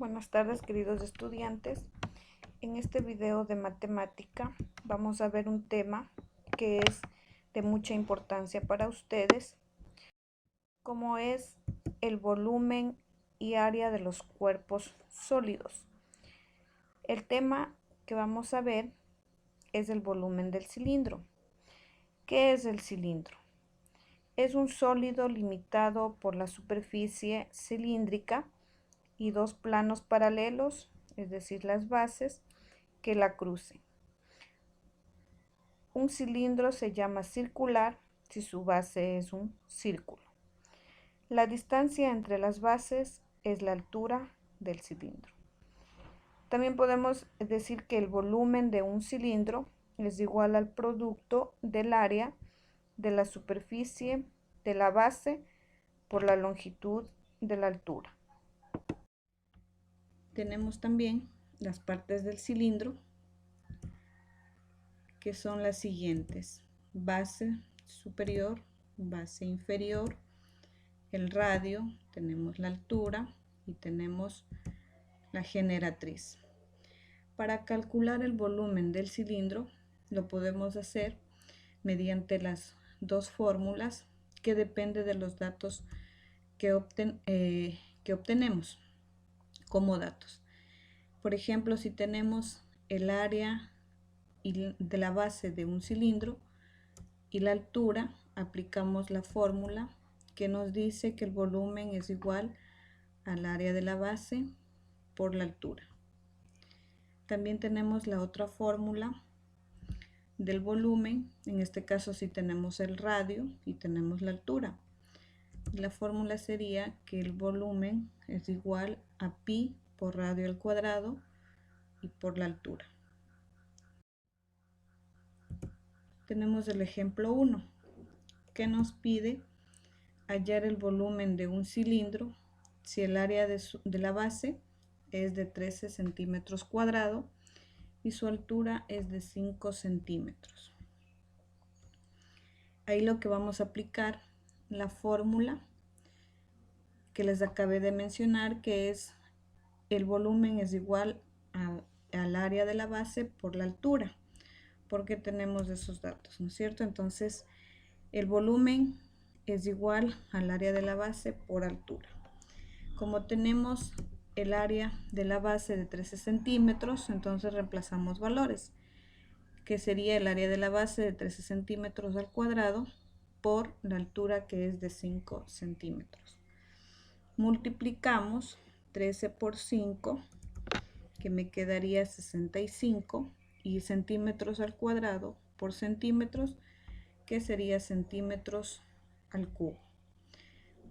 Buenas tardes, queridos estudiantes. En este video de matemática vamos a ver un tema que es de mucha importancia para ustedes, como es el volumen y área de los cuerpos sólidos. El tema que vamos a ver es el volumen del cilindro. ¿Qué es el cilindro? Es un sólido limitado por la superficie cilíndrica y dos planos paralelos, es decir, las bases, que la crucen. Un cilindro se llama circular si su base es un círculo. La distancia entre las bases es la altura del cilindro. También podemos decir que el volumen de un cilindro es igual al producto del área de la superficie de la base por la longitud de la altura. Tenemos también las partes del cilindro, que son las siguientes: base superior, base inferior, el radio, tenemos la altura y tenemos la generatriz. Para calcular el volumen del cilindro lo podemos hacer mediante las dos fórmulas que dependen de los datos que obtenemos como datos. Por ejemplo, si tenemos el área de la base de un cilindro y la altura, aplicamos la fórmula que nos dice que el volumen es igual al área de la base por la altura. También tenemos la otra fórmula del volumen, en este caso si tenemos el radio y tenemos la altura. La fórmula sería que el volumen es igual a pi por radio al cuadrado y por la altura. Tenemos el ejemplo 1, que nos pide hallar el volumen de un cilindro si el área de la base es de 13 centímetros cuadrados y su altura es de 5 centímetros. Ahí lo que vamos a aplicar la fórmula que les acabé de mencionar, que es el volumen es igual al área de la base por la altura, porque tenemos esos datos, ¿no es cierto? Entonces, el volumen es igual al área de la base por altura. Como tenemos el área de la base de 13 centímetros, entonces reemplazamos valores, que sería el área de la base de 13 centímetros al cuadrado por la altura, que es de 5 centímetros. Multiplicamos 13 por 5, que me quedaría 65, y centímetros al cuadrado por centímetros, que sería centímetros al cubo.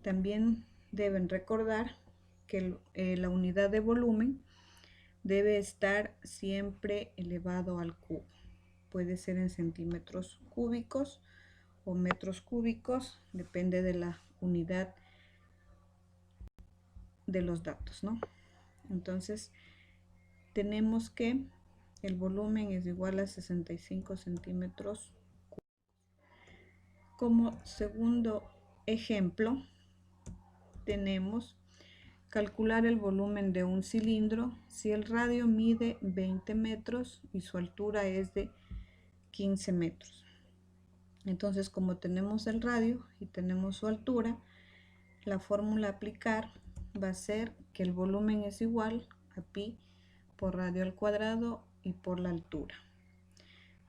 También deben recordar que la unidad de volumen debe estar siempre elevado al cubo. Puede ser en centímetros cúbicos o metros cúbicos, depende de la unidad de los datos, ¿no? Entonces, tenemos que el volumen es igual a 65 centímetros cúbicos. Como segundo ejemplo, tenemos calcular el volumen de un cilindro si el radio mide 20 metros y su altura es de 15 metros. Entonces, como tenemos el radio y tenemos su altura, la fórmula a aplicar va a ser que el volumen es igual a pi por radio al cuadrado y por la altura.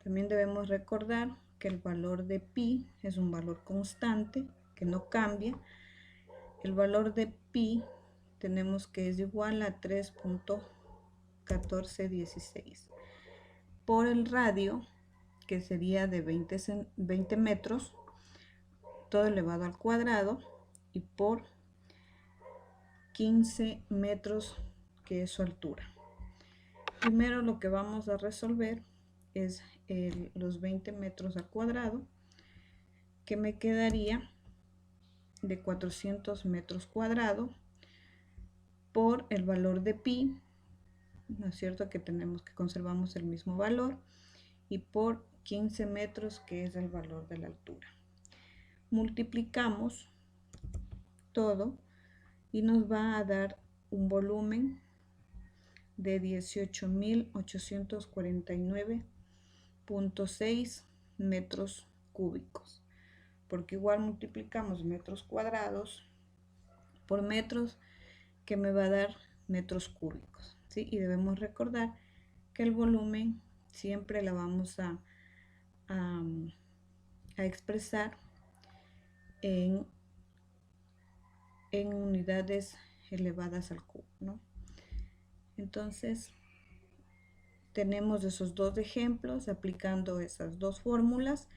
También debemos recordar que el valor de pi es un valor constante que no cambia. El valor de pi tenemos que es igual a 3.1416 por el radio, que sería de 20 metros, todo elevado al cuadrado, y por 15 metros, que es su altura. Primero lo que vamos a resolver es los 20 metros al cuadrado, que me quedaría de 400 metros cuadrados por el valor de pi, ¿no es cierto? Que tenemos que conservamos el mismo valor, y por 15 metros, que es el valor de la altura. Multiplicamos todo y nos va a dar un volumen de 18.849.6 metros cúbicos, porque igual multiplicamos metros cuadrados por metros, que me va a dar metros cúbicos, ¿sí? Y debemos recordar que el volumen siempre la vamos a expresar en unidades elevadas al cubo, ¿no? Entonces, tenemos esos dos ejemplos aplicando esas dos fórmulas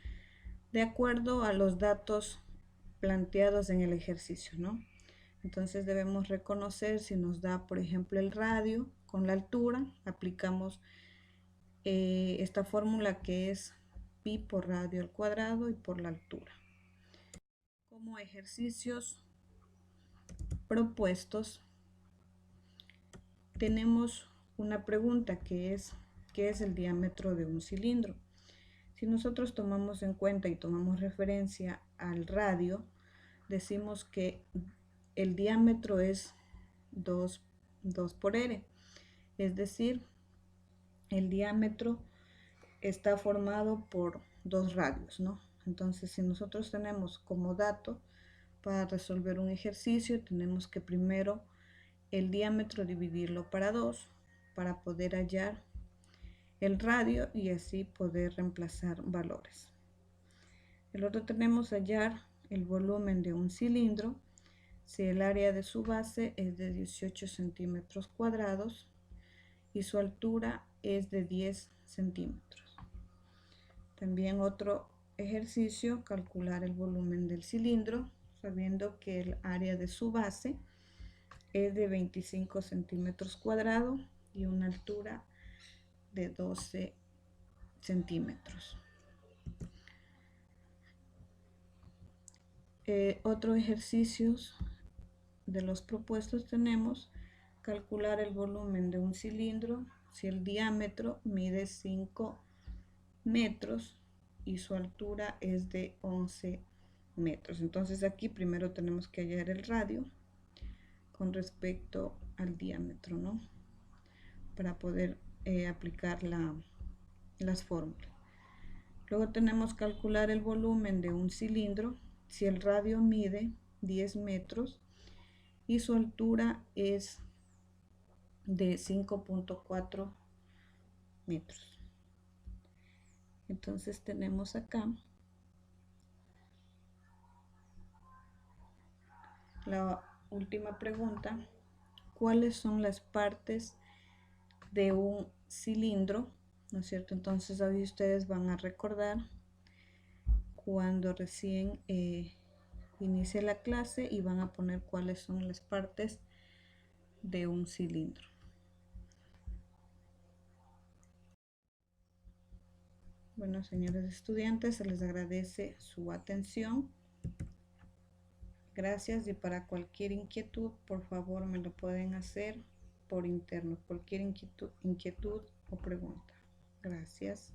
de acuerdo a los datos planteados en el ejercicio, ¿no? Entonces debemos reconocer si nos da, por ejemplo, el radio con la altura, aplicamos esta fórmula que es pi por radio al cuadrado y por la altura. Como ejercicios propuestos, tenemos una pregunta que es, ¿qué es el diámetro de un cilindro? Si nosotros tomamos en cuenta y tomamos referencia al radio, decimos que el diámetro es 2 por r, es decir, el diámetro está formado por dos radios, ¿no? Entonces, si nosotros tenemos como dato para resolver un ejercicio, tenemos que primero el diámetro dividirlo para 2 para poder hallar el radio y así poder reemplazar valores. El otro tenemos hallar el volumen de un cilindro si el área de su base es de 18 centímetros cuadrados y su altura es de 10 centímetros. También otro ejercicio, calcular el volumen del cilindro, sabiendo que el área de su base es de 25 centímetros cuadrados y una altura de 12 centímetros. Otros ejercicios de los propuestos tenemos calcular el volumen de un cilindro si el diámetro mide 5 metros y su altura es de 11 metros. Entonces aquí primero tenemos que hallar el radio con respecto al diámetro, ¿no? Para poder aplicar las fórmulas. Luego tenemos que calcular el volumen de un cilindro si el radio mide 10 metros y su altura es de 5.4 metros. Entonces tenemos acá la última pregunta: ¿cuáles son las partes de un cilindro? ¿No es cierto? Entonces ahí ustedes van a recordar cuando recién inicie la clase y van a poner cuáles son las partes de un cilindro. Bueno, señores estudiantes, se les agradece su atención. Gracias, y para cualquier inquietud, por favor, me lo pueden hacer por interno. Cualquier inquietud o pregunta. Gracias.